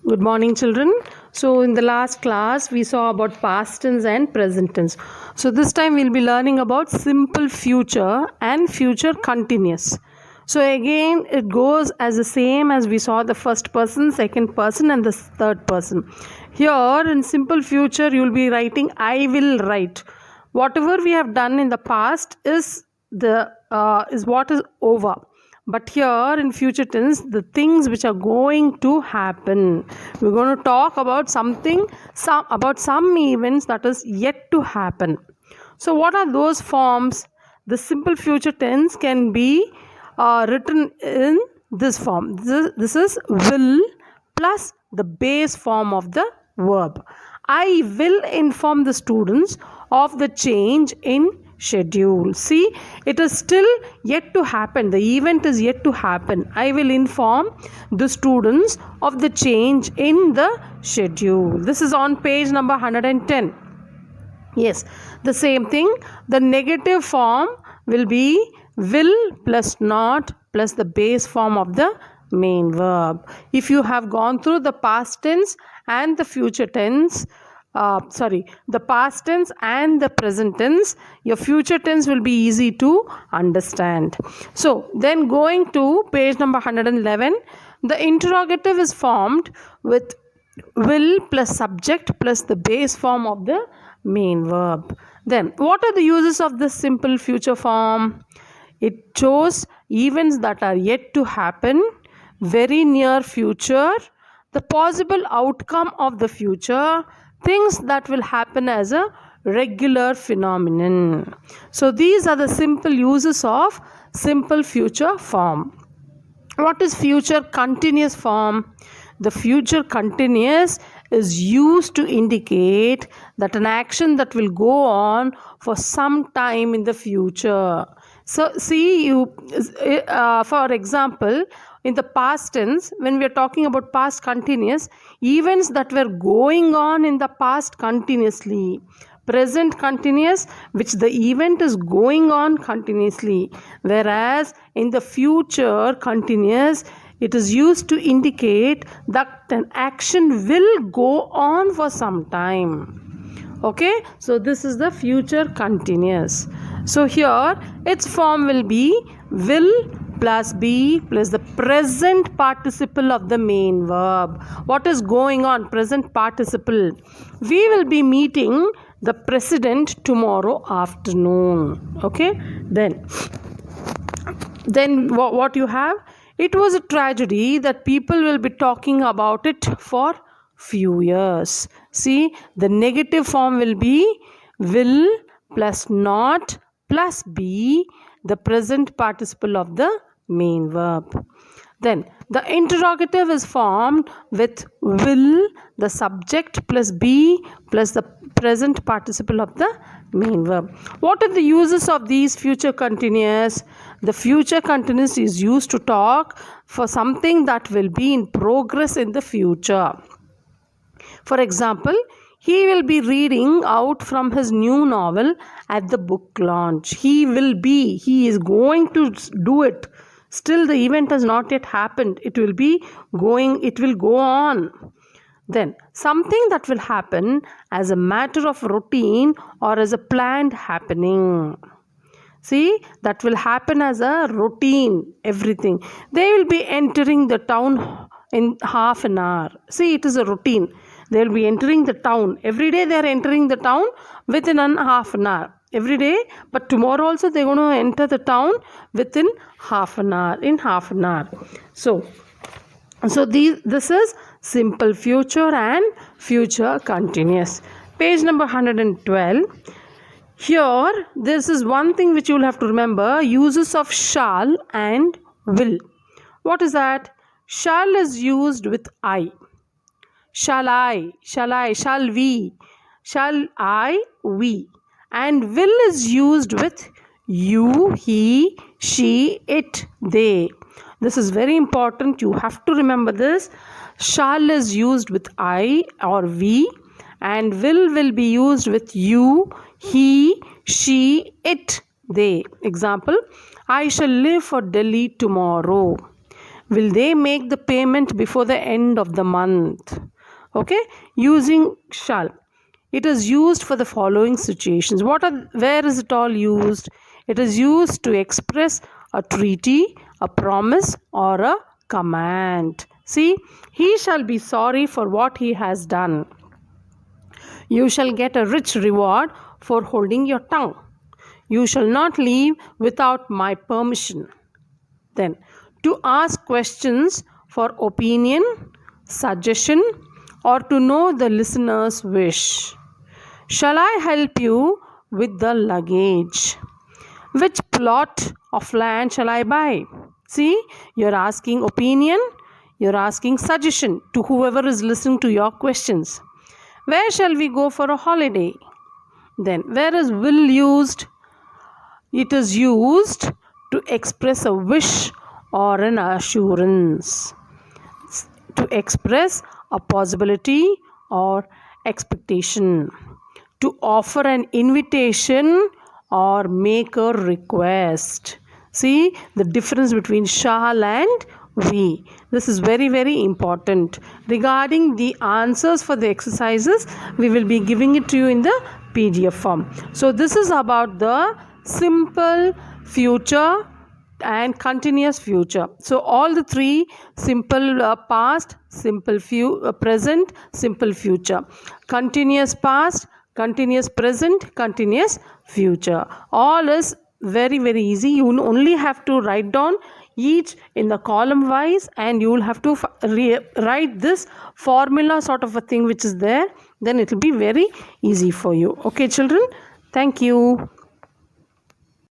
Good morning, children. So, in the last class, we saw about past tense and present tense. So, this time we'll be learning about simple future and future continuous. So, again, it goes as the same as we saw the first person, second person, and the third person. Here, in simple future, you'll be writing I will write. Whatever we have done in the past is what is over. But here in future tense, the things which are going to happen. We're going to talk about some events that is yet to happen. So what are those forms? The simple future tense can be written in this form. This is will plus the base form of the verb. I will inform the students of the change in schedule. See, it is still yet to happen. The event is yet to happen. I will inform the students of the change in the schedule. This is on page number 110. Yes, the same thing. The negative form will be will plus not plus the base form of the main verb. If you have gone through the past tense and the future tense, the past tense and the present tense, your future tense will be easy to understand. So then going to page number 111, the interrogative is formed with will plus subject plus the base form of the main verb. Then what are the uses of this simple future form? It shows events that are yet to happen, very near future, the possible outcome of the future, things that will happen as a regular phenomenon. So these are the simple uses of simple future form. What is future continuous form? The future continuous is used to indicate that an action that will go on for some time in the future. So see, for example, in the past tense, when we are talking about past continuous, events that were going on in the past continuously. Present continuous, which the event is going on continuously. Whereas in the future continuous, it is used to indicate that an action will go on for some time. Okay, so this is the future continuous. So here its form will be will plus be plus the present participle of the main verb. What is going on? Present participle. We will be meeting the president tomorrow afternoon. Okay, then what you have? It was a tragedy that people will be talking about it for few years. See, the negative form will be will plus not plus be the present participle of the main verb. Then the interrogative is formed with will, the subject plus be plus the present participle of the main verb. What are the uses of these future continuous? The future continuous is used to talk for something that will be in progress in the future. For example, he will be reading out from his new novel at the book launch. He is going to do it. Still the event has not yet happened. It will go on. Then something that will happen as a matter of routine or as a planned happening. See, that will happen as a routine, everything. They will be entering the town in half an hour. See, it is a routine. They will be entering the town. Every day they are entering the town within half an hour. Every day, but tomorrow also they are going to enter the town within half an hour. So this is simple future and future continuous. Page number 112. Here, this is one thing which you will have to remember, uses of shall and will. What is that? Shall is used with I. Shall I, shall we, shall I, we. And will is used with you, he, she, it, they. This is very important. You have to remember this. Shall is used with I or we, and will be used with you, he, she, it, they. Example, I shall leave for Delhi tomorrow. Will they make the payment before the end of the month? Okay, using shall. It is used for the following situations. Where is it all used? It is used to express a treaty, a promise, or a command. See, he shall be sorry for what he has done. You shall get a rich reward for holding your tongue. You shall not leave without my permission. Then, to ask questions for opinion, suggestion, or to know the listener's wish. Shall I help you with the luggage? Which plot of land shall I buy? See, you're asking opinion, you're asking suggestion to whoever is listening to your questions. Where shall we go for a holiday? Then, where is will used? It is used to express a wish or an assurance, to express a possibility or expectation, to offer an invitation or make a request. See the difference between shall and we. This is very, very important. Regarding the answers for the exercises, we will be giving it to you in the PDF form. So this is about the simple future and continuous future. So all the three: simple past, simple present, simple future, continuous past, continuous present, continuous future. All is very, very easy. You only have to write down each in the column wise, and you will have to write this formula sort of a thing which is there. Then it will be very easy for you. Okay children, thank you.